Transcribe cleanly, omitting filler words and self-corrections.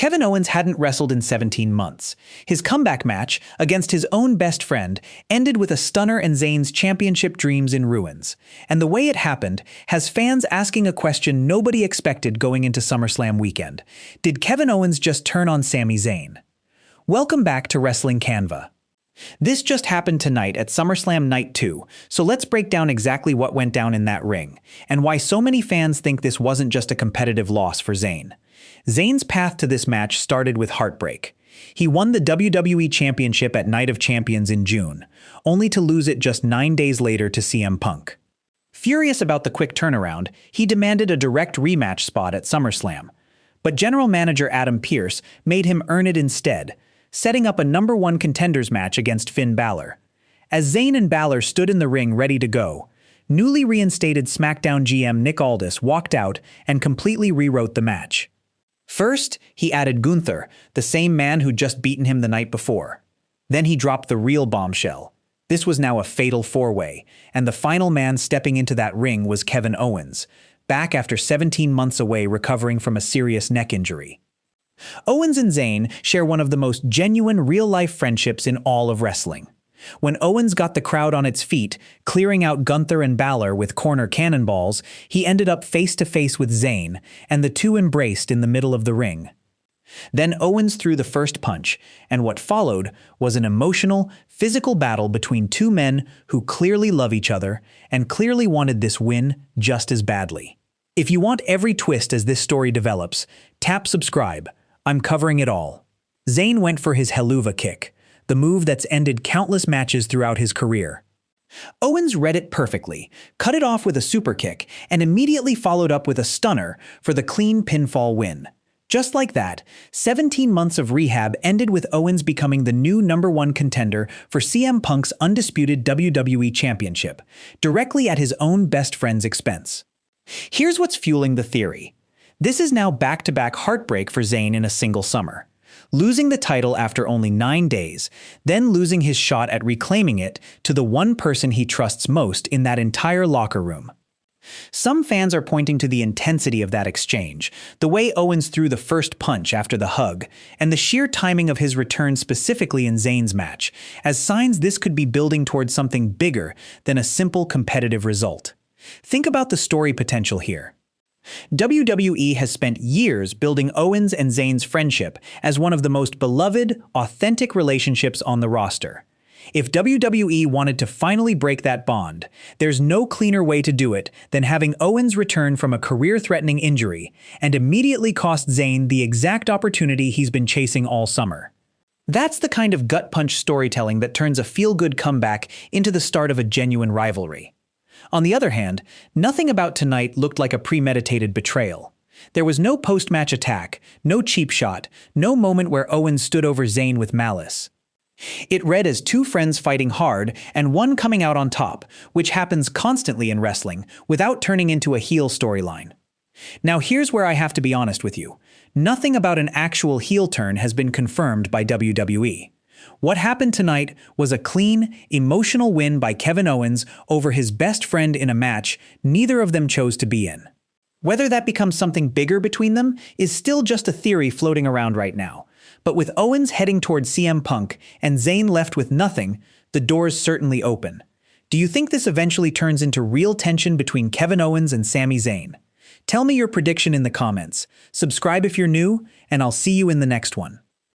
Kevin Owens hadn't wrestled in 17 months. His comeback match against his own best friend ended with a stunner and Zayn's championship dreams in ruins. And the way it happened has fans asking a question nobody expected going into SummerSlam weekend. Did Kevin Owens just turn on Sami Zayn? Welcome back to WrestlingCannva. This just happened tonight at SummerSlam Night 2, so let's break down exactly what went down in that ring, and why so many fans think this wasn't just a competitive loss for Zayn. Zayn's path to this match started with heartbreak. He won the WWE Championship at Night of Champions in June, only to lose it just 9 days later to CM Punk. Furious about the quick turnaround, he demanded a direct rematch spot at SummerSlam. But General Manager Adam Pearce made him earn it instead, setting up a Number One Contenders match against Finn Balor. As Zayn and Balor stood in the ring ready to go, newly reinstated SmackDown GM Nick Aldis walked out and completely rewrote the match. First, he added Gunther, the same man who'd just beaten him the night before. Then he dropped the real bombshell. This was now a fatal four-way, and the final man stepping into that ring was Kevin Owens, back after 17 months away recovering from a serious neck injury. Owens and Zayn share one of the most genuine real-life friendships in all of wrestling. When Owens got the crowd on its feet, clearing out Gunther and Balor with corner cannonballs, he ended up face-to-face with Zayn, and the two embraced in the middle of the ring. Then Owens threw the first punch, and what followed was an emotional, physical battle between two men who clearly love each other and clearly wanted this win just as badly. If you want every twist as this story develops, tap subscribe. I'm covering it all. Zayn went for his Helluva Kick, the move that's ended countless matches throughout his career. Owens read it perfectly, cut it off with a super kick, and immediately followed up with a stunner for the clean pinfall win. Just like that, 17 months of rehab ended with Owens becoming the new Number One Contender for CM Punk's undisputed WWE Championship, directly at his own best friend's expense. Here's what's fueling the theory. This is now back-to-back heartbreak for Zayn in a single summer. Losing the title after only 9 days, then losing his shot at reclaiming it to the one person he trusts most in that entire locker room. Some fans are pointing to the intensity of that exchange, the way Owens threw the first punch after the hug, and the sheer timing of his return specifically in Zayn's match, as signs this could be building towards something bigger than a simple competitive result. Think about the story potential here. WWE has spent years building Owens and Zayn's friendship as one of the most beloved, authentic relationships on the roster. If WWE wanted to finally break that bond, there's no cleaner way to do it than having Owens return from a career-threatening injury and immediately cost Zayn the exact opportunity he's been chasing all summer. That's the kind of gut-punch storytelling that turns a feel-good comeback into the start of a genuine rivalry. On the other hand, nothing about tonight looked like a premeditated betrayal. There was no post-match attack, no cheap shot, no moment where Owens stood over Zayn with malice. It read as two friends fighting hard and one coming out on top, which happens constantly in wrestling, without turning into a heel storyline. Now here's where I have to be honest with you. Nothing about an actual heel turn has been confirmed by WWE. What happened tonight was a clean, emotional win by Kevin Owens over his best friend in a match neither of them chose to be in. Whether that becomes something bigger between them is still just a theory floating around right now. But with Owens heading towards CM Punk and Zayn left with nothing, the door's certainly open. Do you think this eventually turns into real tension between Kevin Owens and Sami Zayn? Tell me your prediction in the comments. Subscribe if you're new, and I'll see you in the next one.